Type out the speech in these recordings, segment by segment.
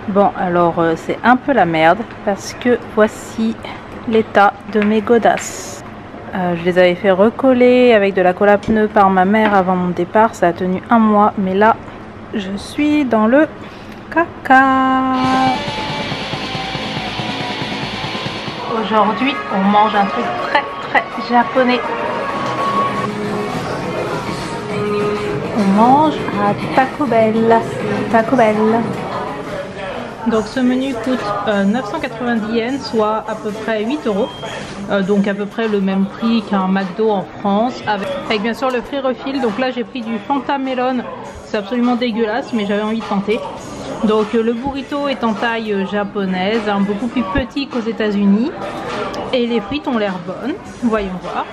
Bon, alors c'est un peu la merde parce que voici l'état de mes godasses. Je les avais fait recoller avec de la colle à pneus par ma mère avant mon départ. Ça a tenu un mois, mais là, je suis dans le caca. Aujourd'hui, on mange un truc très japonais. On mange à Taco Bell. Taco Bell. Donc ce menu coûte 990 yens, soit à peu près 8 euros. Donc à peu près le même prix qu'un McDo en France, avec bien sûr le free refill. Donc là j'ai pris du Fanta Melon, c'est absolument dégueulasse mais j'avais envie de tenter. Donc le burrito est en taille japonaise, hein, beaucoup plus petit qu'aux États-Unis. Et les frites ont l'air bonnes, voyons voir.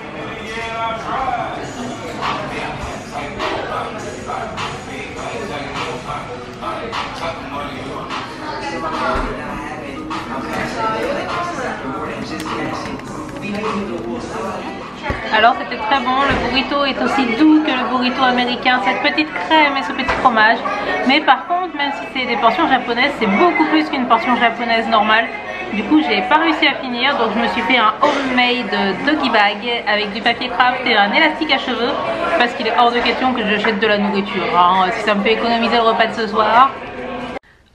Alors c'était très bon, le burrito est aussi doux que le burrito américain, cette petite crème et ce petit fromage. Mais par contre, même si c'est des portions japonaises, c'est beaucoup plus qu'une portion japonaise normale. Du coup j'ai pas réussi à finir, donc je me suis fait un homemade doggy bag avec du papier craft et un élastique à cheveux, parce qu'il est hors de question que je jette de la nourriture, hein, si ça me fait économiser le repas de ce soir.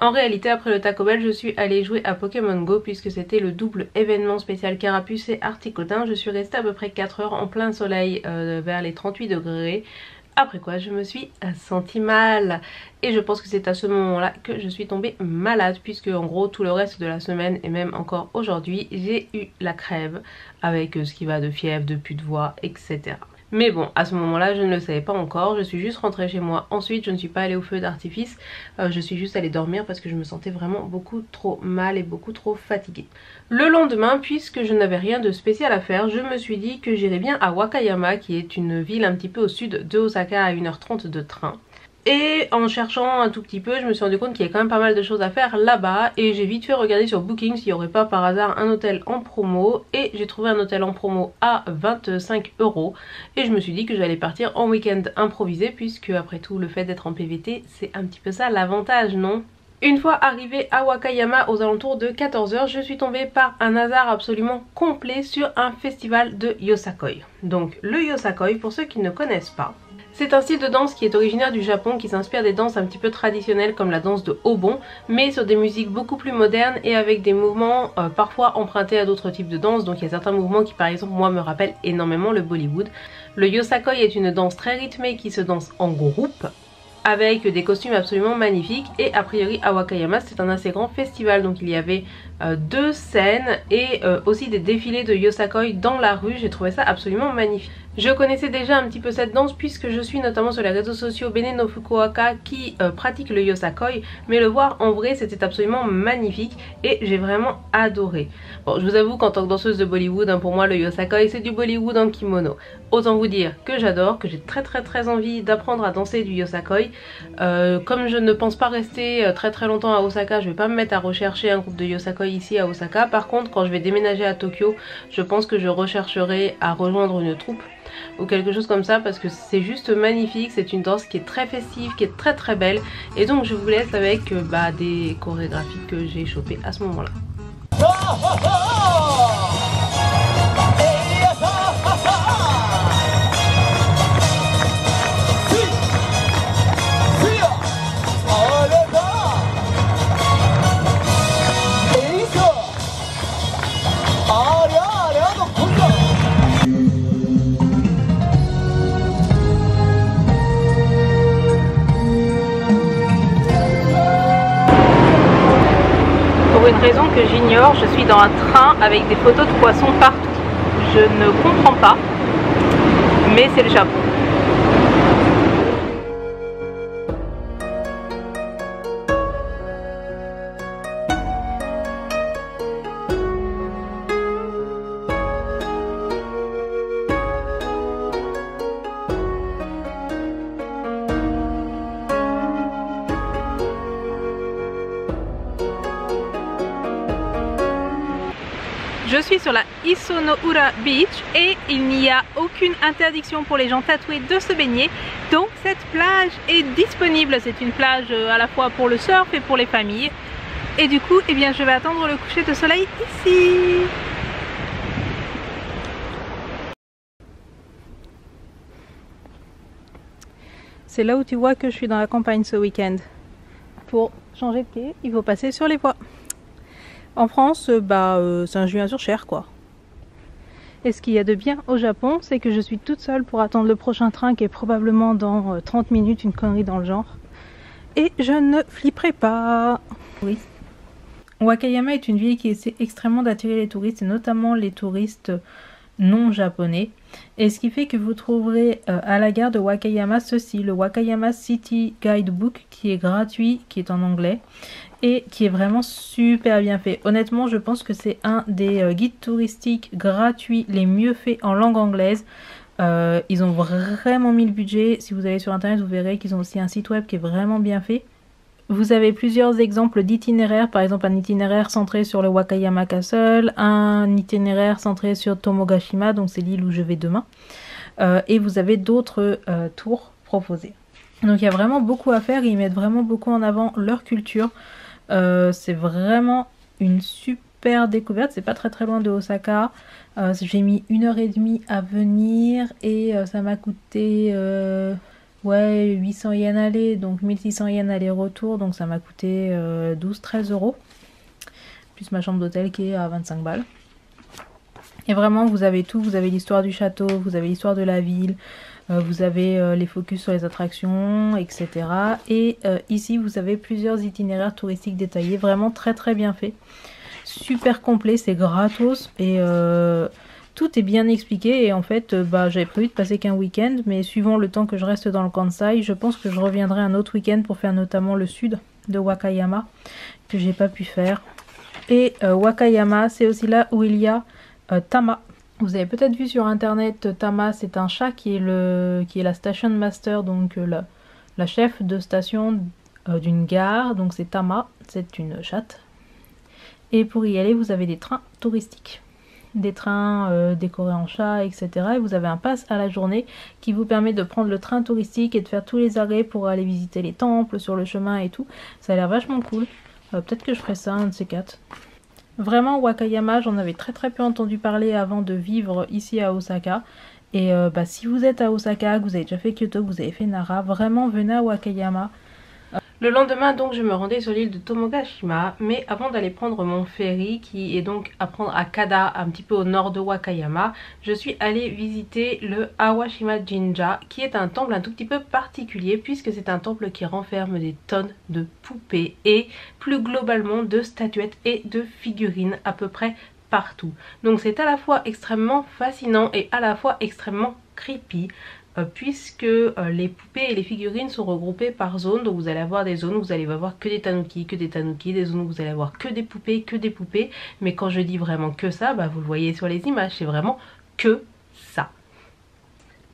En réalité, après le Taco Bell, je suis allée jouer à Pokémon Go puisque c'était le double événement spécial Carapuce et Articotin. Je suis restée à peu près 4 heures en plein soleil vers les 38 degrés. Après quoi, je me suis sentie mal. Et je pense que c'est à ce moment-là que je suis tombée malade puisque en gros tout le reste de la semaine et même encore aujourd'hui, j'ai eu la crève avec ce qui va de fièvre, de pus de voix, etc. Mais bon, à ce moment-là, je ne le savais pas encore. Je suis juste rentrée chez moi. Ensuite, je ne suis pas allée au feu d'artifice. Je suis juste allée dormir parce que je me sentais vraiment beaucoup trop mal et beaucoup trop fatiguée. Le lendemain, puisque je n'avais rien de spécial à faire, je me suis dit que j'irais bien à Wakayama, qui est une ville un petit peu au sud de Osaka à 1h30 de train. Et en cherchant un tout petit peu, je me suis rendu compte qu'il y avait quand même pas mal de choses à faire là-bas. Et j'ai vite fait regarder sur Booking s'il n'y aurait pas par hasard un hôtel en promo. Et j'ai trouvé un hôtel en promo à 25 euros. Et je me suis dit que j'allais partir en week-end improvisé, puisque après tout le fait d'être en PVT, c'est un petit peu ça l'avantage, non ? Une fois arrivée à Wakayama aux alentours de 14 h, je suis tombée par un hasard absolument complet sur un festival de Yosakoi. Donc le Yosakoi, pour ceux qui ne connaissent pas, c'est un style de danse qui est originaire du Japon, qui s'inspire des danses un petit peu traditionnelles comme la danse de Obon, mais sur des musiques beaucoup plus modernes et avec des mouvements parfois empruntés à d'autres types de danse. Donc il y a certains mouvements qui par exemple moi me rappellent énormément le Bollywood. Le Yosakoi est une danse très rythmée qui se danse en groupe, avec des costumes absolument magnifiques. Et a priori à Wakayama c'est un assez grand festival, donc il y avait 2 scènes et aussi des défilés de Yosakoi dans la rue. J'ai trouvé ça absolument magnifique. Je connaissais déjà un petit peu cette danse puisque je suis notamment sur les réseaux sociaux Bene no Fukuoka qui pratique le Yosakoi, mais le voir en vrai c'était absolument magnifique et j'ai vraiment adoré. Bon, je vous avoue qu'en tant que danseuse de Bollywood, hein, pour moi le Yosakoi c'est du Bollywood en kimono. Autant vous dire que j'adore, que j'ai très envie d'apprendre à danser du Yosakoi. Comme je ne pense pas rester très longtemps à Osaka, je vais pas me mettre à rechercher un groupe de Yosakoi ici à Osaka. Par contre, quand je vais déménager à Tokyo, je pense que je rechercherai à rejoindre une troupe ou quelque chose comme ça, parce que c'est juste magnifique. C'est une danse qui est très festive, qui est très belle, et donc je vous laisse avec des chorégraphies que j'ai chopées à ce moment là. Pour une raison que j'ignore, je suis dans un train avec des photos de poissons partout. Je ne comprends pas, mais c'est le Japon. Je suis sur la Isonoura Beach et il n'y a aucune interdiction pour les gens tatoués de se baigner. Donc cette plage est disponible. C'est une plage à la fois pour le surf et pour les familles. Et du coup, eh bien, je vais attendre le coucher de soleil ici. C'est là où tu vois que je suis dans la campagne ce week-end. Pour changer de pied, il faut passer sur les voies. En France, c'est un juin sur Cher quoi. Et ce qu'il y a de bien au Japon, c'est que je suis toute seule pour attendre le prochain train qui est probablement dans 30 minutes, une connerie dans le genre. Et je ne flipperai pas. Oui. Wakayama est une ville qui essaie extrêmement d'attirer les touristes, et notamment les touristes non japonais. Et ce qui fait que vous trouverez à la gare de Wakayama ceci, le Wakayama City Guidebook, qui est gratuit, qui est en anglais, et qui est vraiment super bien fait. Honnêtement, je pense que c'est un des guides touristiques gratuits les mieux faits en langue anglaise. Ils ont vraiment mis le budget. Si vous allez sur internet, vous verrez qu'ils ont aussi un site web qui est vraiment bien fait. Vous avez plusieurs exemples d'itinéraires, par exemple un itinéraire centré sur le Wakayama Castle, un itinéraire centré sur Tomogashima, donc c'est l'île où je vais demain, et vous avez d'autres tours proposés. Donc il y a vraiment beaucoup à faire, ils mettent vraiment beaucoup en avant leur culture. C'est vraiment une super découverte, c'est pas très loin de Osaka. J'ai mis 1h30 à venir et ça m'a coûté... ouais, 800 yens aller, donc 1600 yens aller-retour, donc ça m'a coûté 12-13 euros. Plus ma chambre d'hôtel qui est à 25 balles. Et vraiment, vous avez tout, vous avez l'histoire du château, vous avez l'histoire de la ville, vous avez les focus sur les attractions, etc. Et ici, vous avez plusieurs itinéraires touristiques détaillés, vraiment très bien fait. Super complet, c'est gratos et... tout est bien expliqué et en fait j'avais prévu de passer qu'un week-end, mais suivant le temps que je reste dans le Kansai, je pense que je reviendrai un autre week-end pour faire notamment le sud de Wakayama que j'ai pas pu faire. Et Wakayama, c'est aussi là où il y a Tama. Vous avez peut-être vu sur internet, Tama c'est un chat qui est la station master, donc la chef de station d'une gare, donc c'est Tama, c'est une chatte. Et pour y aller vous avez des trains touristiques. Des trains décorés en chat, etc. Et vous avez un pass à la journée qui vous permet de prendre le train touristique et de faire tous les arrêts pour aller visiter les temples sur le chemin et tout. Ça a l'air vachement cool. Peut-être que je ferai ça, un de ces quatre. Vraiment, Wakayama, j'en avais très peu entendu parler avant de vivre ici à Osaka. Et si vous êtes à Osaka, que vous avez déjà fait Kyoto, que vous avez fait Nara, vraiment venez à Wakayama. Le lendemain donc je me rendais sur l'île de Tomogashima, mais avant d'aller prendre mon ferry qui est donc à prendre à Kada, un petit peu au nord de Wakayama, je suis allée visiter le Awashima Jinja qui est un temple un tout petit peu particulier puisque c'est un temple qui renferme des tonnes de poupées et plus globalement de statuettes et de figurines à peu près partout. Donc c'est à la fois extrêmement fascinant et à la fois extrêmement creepy. Puisque les poupées et les figurines sont regroupées par zones, donc vous allez avoir des zones où vous allez avoir que des tanuki, des zones où vous allez avoir que des poupées, mais quand je dis vraiment que ça, vous le voyez sur les images, c'est vraiment que ça.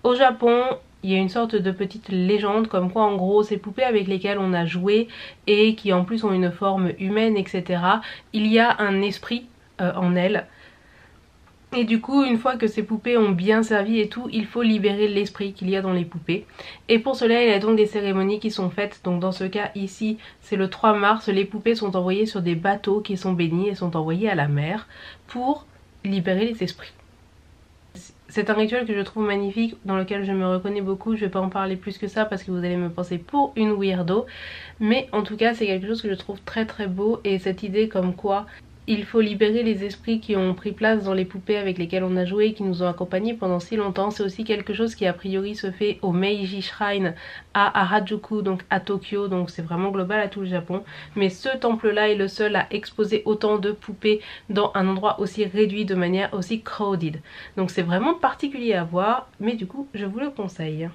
Au Japon, il y a une sorte de petite légende comme quoi en gros ces poupées avec lesquelles on a joué et qui en plus ont une forme humaine, etc. il y a un esprit en elles. Et du coup, une fois que ces poupées ont bien servi et tout, il faut libérer l'esprit qu'il y a dans les poupées. Et pour cela, il y a donc des cérémonies qui sont faites. Donc dans ce cas ici, c'est le 3 mars, les poupées sont envoyées sur des bateaux qui sont bénis et sont envoyées à la mer pour libérer les esprits. C'est un rituel que je trouve magnifique, dans lequel je me reconnais beaucoup. Je vais pas en parler plus que ça parce que vous allez me penser pour une weirdo. Mais en tout cas, c'est quelque chose que je trouve très beau. Et cette idée comme quoi il faut libérer les esprits qui ont pris place dans les poupées avec lesquelles on a joué et qui nous ont accompagnés pendant si longtemps. C'est aussi quelque chose qui a priori se fait au Meiji Shrine à Harajuku, donc à Tokyo, donc c'est vraiment global à tout le Japon. Mais ce temple là est le seul à exposer autant de poupées dans un endroit aussi réduit, de manière aussi crowded. Donc c'est vraiment particulier à voir, mais du coup je vous le conseille.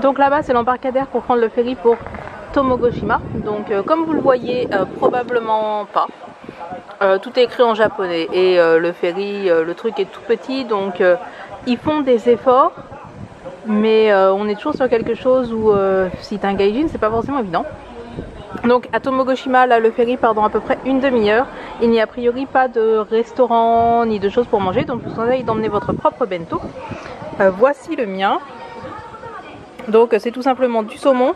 Donc là-bas c'est l'embarcadère pour prendre le ferry pour Tomogoshima. Donc comme vous le voyez, probablement pas. Tout est écrit en japonais et le ferry, le truc est tout petit, donc ils font des efforts, mais on est toujours sur quelque chose où si t'es un gaijin, c'est pas forcément évident. Donc à Tomogoshima, là le ferry part dans à peu près une demi-heure. Il n'y a a priori pas de restaurant ni de choses pour manger, donc je vous conseille d'emmener votre propre bento. Voici le mien. Donc c'est tout simplement du saumon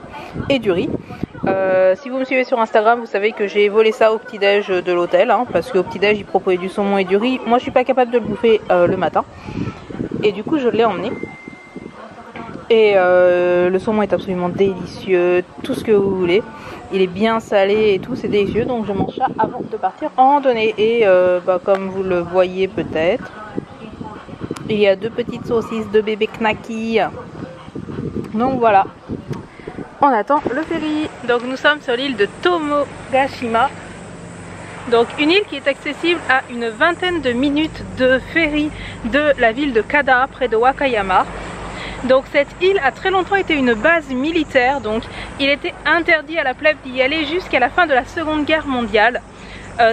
et du riz. Si vous me suivez sur Instagram, vous savez que j'ai volé ça au petit-déj de l'hôtel, hein, parce qu'au petit-déj ils proposaient du saumon et du riz. Moi je suis pas capable de le bouffer le matin. Et du coup je l'ai emmené. Et le saumon est absolument délicieux, tout ce que vous voulez. Il est bien salé et tout, c'est délicieux. Donc je mange ça avant de partir en randonnée. Et comme vous le voyez peut-être, il y a 2 petites saucisses de bébé knacky. Donc voilà, on attend le ferry. Donc nous sommes sur l'île de Tomogashima. Donc une île qui est accessible à une vingtaine de minutes de ferry de la ville de Kada, près de Wakayama. Donc cette île a très longtemps été une base militaire, donc il était interdit à la plèbe d'y aller jusqu'à la fin de la Seconde Guerre mondiale.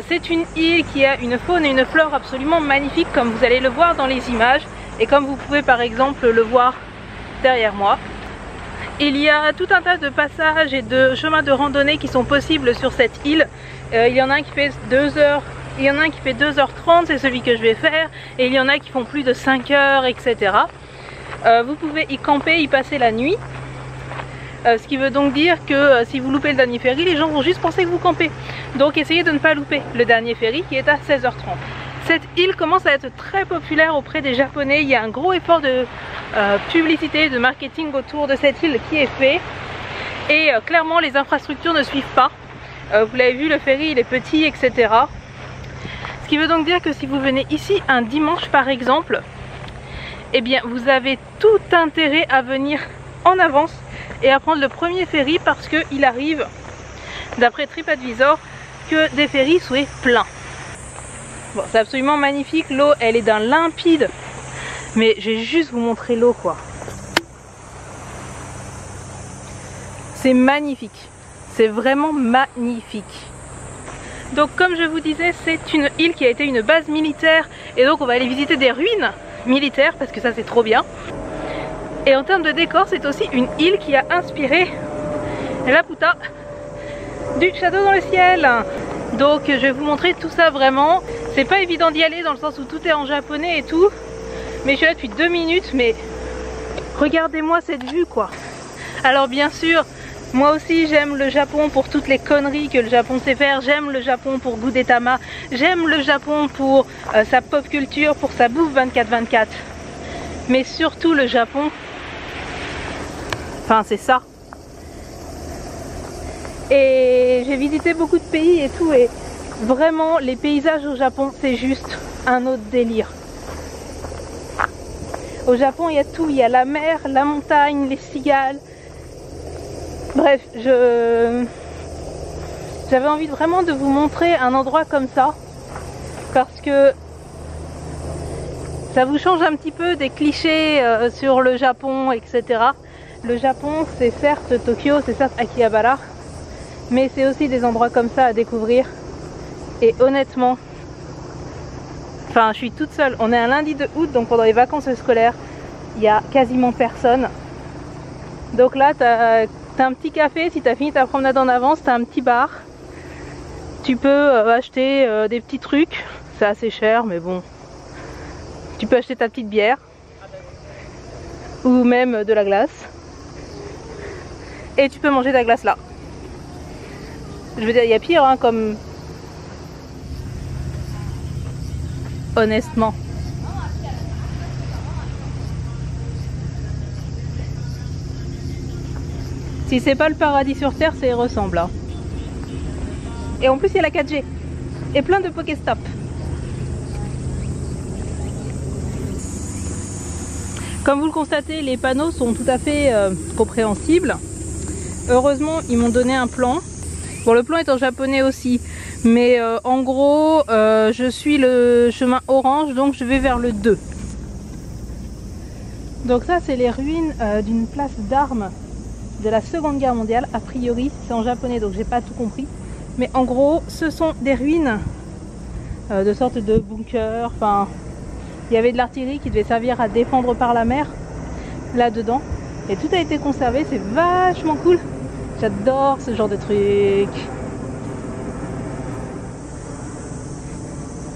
C'est une île qui a une faune et une flore absolument magnifiques, comme vous allez le voir dans les images et comme vous pouvez par exemple le voir derrière moi. Il y a tout un tas de passages et de chemins de randonnée qui sont possibles sur cette île. Il y en a un qui fait 2 heures, il y en a un qui fait 2h30, c'est celui que je vais faire, et il y en a qui font plus de 5 heures, etc. Vous pouvez y camper, y passer la nuit. Ce qui veut donc dire que si vous loupez le dernier ferry, les gens vont juste penser que vous campez. Donc essayez de ne pas louper le dernier ferry qui est à 16h30. Cette île commence à être très populaire auprès des Japonais. Il y a un gros effort de publicité, de marketing autour de cette île qui est fait. Et clairement les infrastructures ne suivent pas. Vous l'avez vu, le ferry il est petit, etc. Ce qui veut donc dire que si vous venez ici un dimanche par exemple, eh bien vous avez tout intérêt à venir en avance et à prendre le premier ferry, parce qu'il arrive, d'après TripAdvisor, que des ferries soient pleins. Bon, c'est absolument magnifique, l'eau elle est d'un limpide, mais je vais juste vous montrer l'eau quoi. C'est magnifique, c'est vraiment magnifique. Donc comme je vous disais, c'est une île qui a été une base militaire, et donc on va aller visiter des ruines militaires parce que ça c'est trop bien. Et en termes de décor, c'est aussi une île qui a inspiré Laputa du Château dans le ciel. Donc je vais vous montrer tout ça vraiment. C'est pas évident d'y aller dans le sens où tout est en japonais et tout, mais je suis là depuis 2 minutes, mais regardez-moi cette vue quoi. Alors bien sûr, moi aussi j'aime le Japon pour toutes les conneries que le Japon sait faire. J'aime le Japon pour Gudetama, j'aime le Japon pour sa pop culture, pour sa bouffe 24/24. Mais surtout le Japon, enfin c'est ça. Et j'ai visité beaucoup de pays et tout, et vraiment les paysages au Japon c'est juste un autre délire. Au Japon il y a tout, il y a la mer, la montagne, les cigales. Bref, j'avais envie vraiment de vous montrer un endroit comme ça, parce que ça vous change un petit peu des clichés sur le Japon, etc. Le Japon, c'est certes Tokyo, c'est certes Akihabara, mais c'est aussi des endroits comme ça à découvrir. Et honnêtement, enfin je suis toute seule, on est un lundi de août, donc pendant les vacances scolaires, il n'y a quasiment personne. Donc là, t'as un petit café, si t'as fini ta promenade en avance, t'as un petit bar. Tu peux acheter des petits trucs, c'est assez cher, mais bon. Tu peux acheter ta petite bière ou même de la glace, et tu peux manger de la glace là. Je veux dire, il y a pire hein, comme... Honnêtement. Si c'est pas le paradis sur terre, ça y ressemble. Hein. Et en plus il y a la 4G et plein de Pokéstop. Comme vous le constatez, les panneaux sont tout à fait compréhensibles. Heureusement, ils m'ont donné un plan. Bon, le plan est en japonais aussi, mais en gros, je suis le chemin orange, donc je vais vers le 2. Donc ça, c'est les ruines d'une place d'armes de la Seconde Guerre mondiale. A priori, c'est en japonais, donc j'ai pas tout compris. Mais en gros, ce sont des ruines de sortes de bunkers. Enfin, il y avait de l'artillerie qui devait servir à défendre par la mer là-dedans. Et tout a été conservé, c'est vachement cool. J'adore ce genre de truc.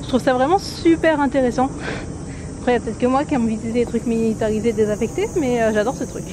Je trouve ça vraiment super intéressant. Après, il y a peut-être que moi qui aime visiter des trucs militarisés, désaffectés, mais j'adore ce truc.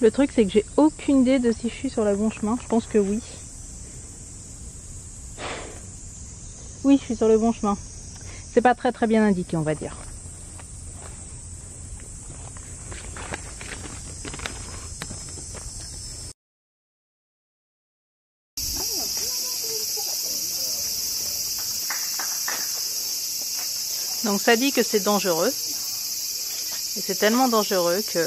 Le truc c'est que j'ai aucune idée de si je suis sur le bon chemin. Je pense que oui. Oui, je suis sur le bon chemin. C'est pas très bien indiqué, on va dire. Donc ça dit que c'est dangereux. Et c'est tellement dangereux que...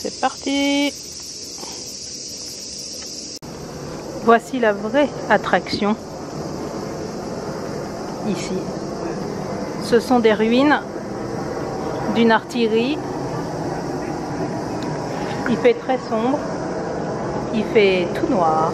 C'est parti! Voici la vraie attraction. Ici. Ce sont des ruines d'une artillerie. Il fait très sombre. Il fait tout noir.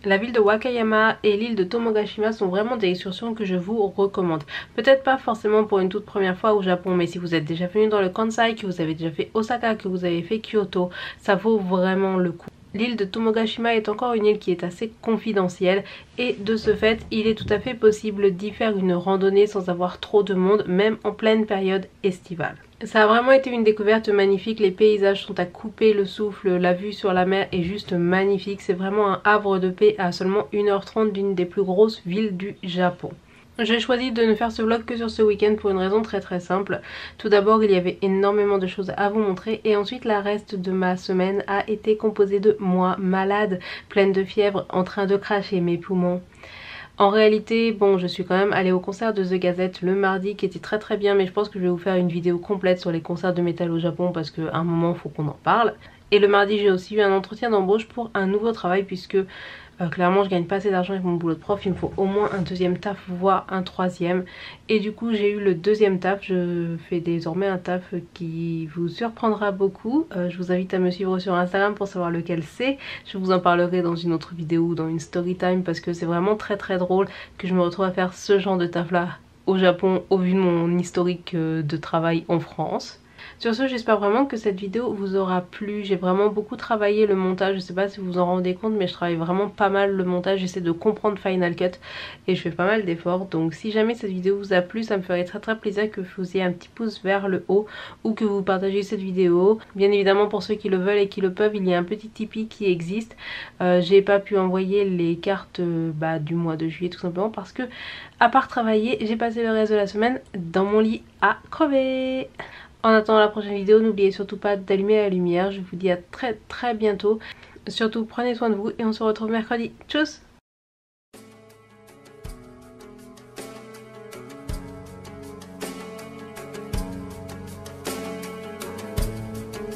La ville de Wakayama et l'île de Tomogashima sont vraiment des excursions que je vous recommande. Peut-être pas forcément pour une toute première fois au Japon, mais si vous êtes déjà venu dans le Kansai, que vous avez déjà fait Osaka, que vous avez fait Kyoto, ça vaut vraiment le coup. L'île de Tomogashima est encore une île qui est assez confidentielle et de ce fait il est tout à fait possible d'y faire une randonnée sans avoir trop de monde, même en pleine période estivale. Ça a vraiment été une découverte magnifique, les paysages sont à couper le souffle, la vue sur la mer est juste magnifique, c'est vraiment un havre de paix à seulement 1h30 d'une des plus grosses villes du Japon. J'ai choisi de ne faire ce vlog que sur ce week-end pour une raison très simple. Tout d'abord, il y avait énormément de choses à vous montrer et ensuite la reste de ma semaine a été composée de moi malade, pleine de fièvre, en train de cracher mes poumons. En réalité, bon, je suis quand même allée au concert de The Gazette le mardi qui était très très bien, mais je pense que je vais vous faire une vidéo complète sur les concerts de métal au Japon parce qu'à un moment il faut qu'on en parle. Et le mardi j'ai aussi eu un entretien d'embauche pour un nouveau travail puisque clairement je gagne pas assez d'argent avec mon boulot de prof, il me faut au moins un deuxième taf voire un troisième. Et du coup j'ai eu le deuxième taf, je fais désormais un taf qui vous surprendra beaucoup. Je vous invite à me suivre sur Instagram pour savoir lequel c'est. Je vous en parlerai dans une autre vidéo ou dans une story time parce que c'est vraiment très très drôle que je me retrouve à faire ce genre de taf là au Japon au vu de mon historique de travail en France. Sur ce, j'espère vraiment que cette vidéo vous aura plu. J'ai vraiment beaucoup travaillé le montage, je sais pas si vous vous en rendez compte mais je travaille vraiment pas mal le montage, j'essaie de comprendre Final Cut et je fais pas mal d'efforts. Donc si jamais cette vidéo vous a plu, ça me ferait très très plaisir que vous faisiez un petit pouce vers le haut ou que vous partagiez cette vidéo. Bien évidemment pour ceux qui le veulent et qui le peuvent, il y a un petit Tipeee qui existe. J'ai pas pu envoyer les cartes du mois de juillet tout simplement parce que à part travailler, j'ai passé le reste de la semaine dans mon lit à crever. En attendant la prochaine vidéo, n'oubliez surtout pas d'allumer la lumière. Je vous dis à très très bientôt. Surtout prenez soin de vous et on se retrouve mercredi. Tchuss!